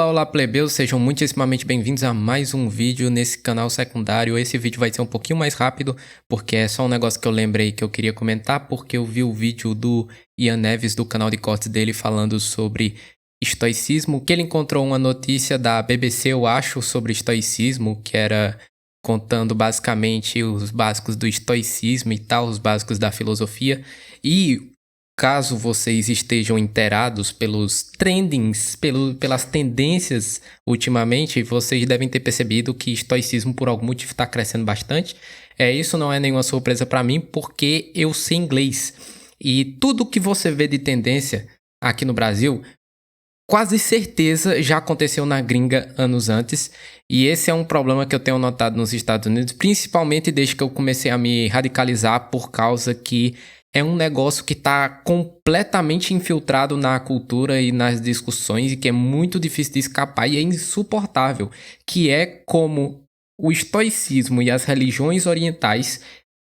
Olá, plebeus, sejam muitíssimamente bem-vindos a mais um vídeo nesse canal secundário. Esse vídeo vai ser um pouquinho mais rápido, porque é só um negócio que eu lembrei que eu queria comentar, porque eu vi o vídeo do Ian Neves, do canal de cortes dele, falando sobre estoicismo, que ele encontrou uma notícia da BBC, eu acho, sobre estoicismo, que era contando basicamente os básicos do estoicismo e tal, os básicos da filosofia, e caso vocês estejam inteirados pelos trendings, pelas tendências ultimamente, vocês devem ter percebido que estoicismo por algum motivo está crescendo bastante. Isso não é nenhuma surpresa para mim, porque eu sei inglês. E tudo que você vê de tendência aqui no Brasil, quase certeza já aconteceu na gringa anos antes. E esse é um problema que eu tenho notado nos Estados Unidos, principalmente desde que eu comecei a me radicalizar, por causa que é um negócio que está completamente infiltrado na cultura e nas discussões e que é muito difícil de escapar e é insuportável, que é como o estoicismo e as religiões orientais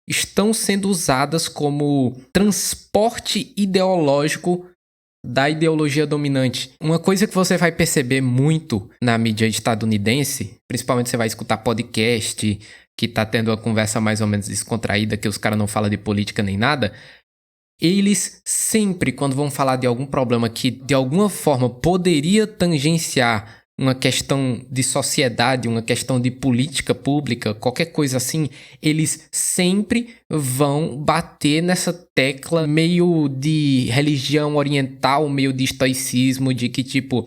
estão sendo usadas como transporte ideológico da ideologia dominante. Uma coisa que você vai perceber muito na mídia estadunidense, principalmente você vai escutar podcast que tá tendo uma conversa mais ou menos descontraída, que os caras não falam de política nem nada, eles sempre, quando vão falar de algum problema que de alguma forma poderia tangenciar uma questão de sociedade, uma questão de política pública, qualquer coisa assim, eles sempre vão bater nessa tecla meio de religião oriental, meio de estoicismo, de que tipo,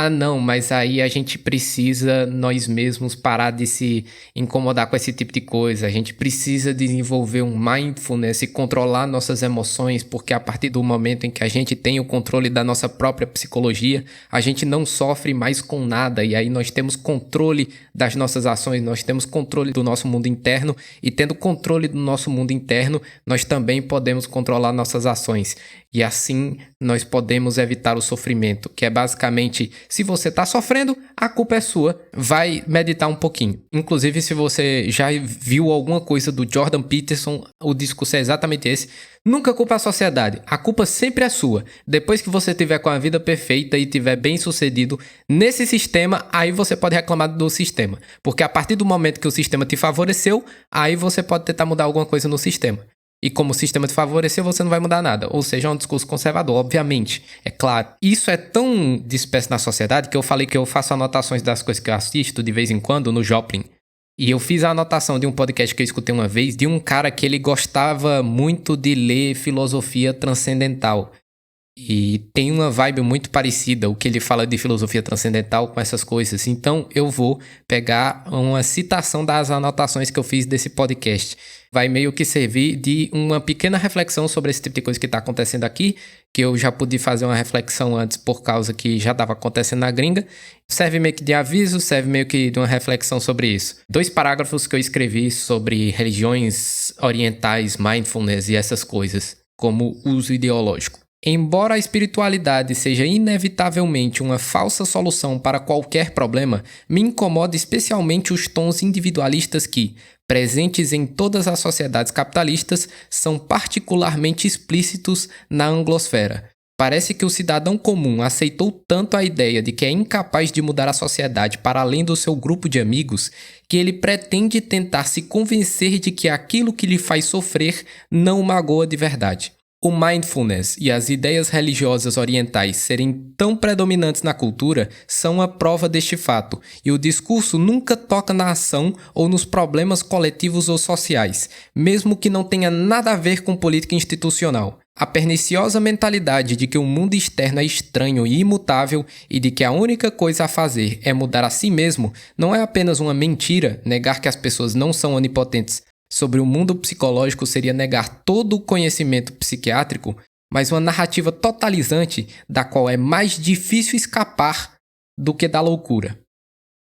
não, mas aí a gente precisa nós mesmos parar de se incomodar com esse tipo de coisa, a gente precisa desenvolver um mindfulness e controlar nossas emoções, porque a partir do momento em que a gente tem o controle da nossa própria psicologia, a gente não sofre mais com nada, e aí nós temos controle das nossas ações, nós temos controle do nosso mundo interno, e tendo controle do nosso mundo interno, nós também podemos controlar nossas ações. E assim nós podemos evitar o sofrimento, que é basicamente, se você está sofrendo, a culpa é sua, vai meditar um pouquinho. Inclusive, se você já viu alguma coisa do Jordan Peterson, o discurso é exatamente esse. Nunca culpa a sociedade, a culpa sempre é sua. Depois que você tiver com a vida perfeita e tiver bem sucedido nesse sistema, aí você pode reclamar do sistema. Porque a partir do momento que o sistema te favoreceu, aí você pode tentar mudar alguma coisa no sistema. E como o sistema te favoreceu, você não vai mudar nada. Ou seja, é um discurso conservador, obviamente. É claro. Isso é tão disperso na sociedade que eu falei que eu faço anotações das coisas que eu assisto de vez em quando no Joplin. E eu fiz a anotação de um podcast que eu escutei uma vez de um cara que ele gostava muito de ler filosofia transcendental. E tem uma vibe muito parecida, o que ele fala de filosofia transcendental com essas coisas. Então eu vou pegar uma citação das anotações que eu fiz desse podcast. Vai meio que servir de uma pequena reflexão sobre esse tipo de coisa que está acontecendo aqui, que eu já pude fazer uma reflexão antes por causa que já estava acontecendo na gringa. Serve meio que de aviso, serve meio que de uma reflexão sobre isso. 2 parágrafos que eu escrevi sobre religiões orientais, mindfulness e essas coisas, como uso ideológico. Embora a espiritualidade seja inevitavelmente uma falsa solução para qualquer problema, me incomoda especialmente os tons individualistas que, presentes em todas as sociedades capitalistas, são particularmente explícitos na anglosfera. Parece que o cidadão comum aceitou tanto a ideia de que é incapaz de mudar a sociedade para além do seu grupo de amigos, que ele pretende tentar se convencer de que aquilo que lhe faz sofrer não o magoa de verdade. O mindfulness e as ideias religiosas orientais serem tão predominantes na cultura são a prova deste fato, e o discurso nunca toca na ação ou nos problemas coletivos ou sociais, mesmo que não tenha nada a ver com política institucional. A perniciosa mentalidade de que o mundo externo é estranho e imutável e de que a única coisa a fazer é mudar a si mesmo não é apenas uma mentira negar que as pessoas não são onipotentes. Sobre o mundo psicológico seria negar todo o conhecimento psiquiátrico, mas uma narrativa totalizante da qual é mais difícil escapar do que da loucura.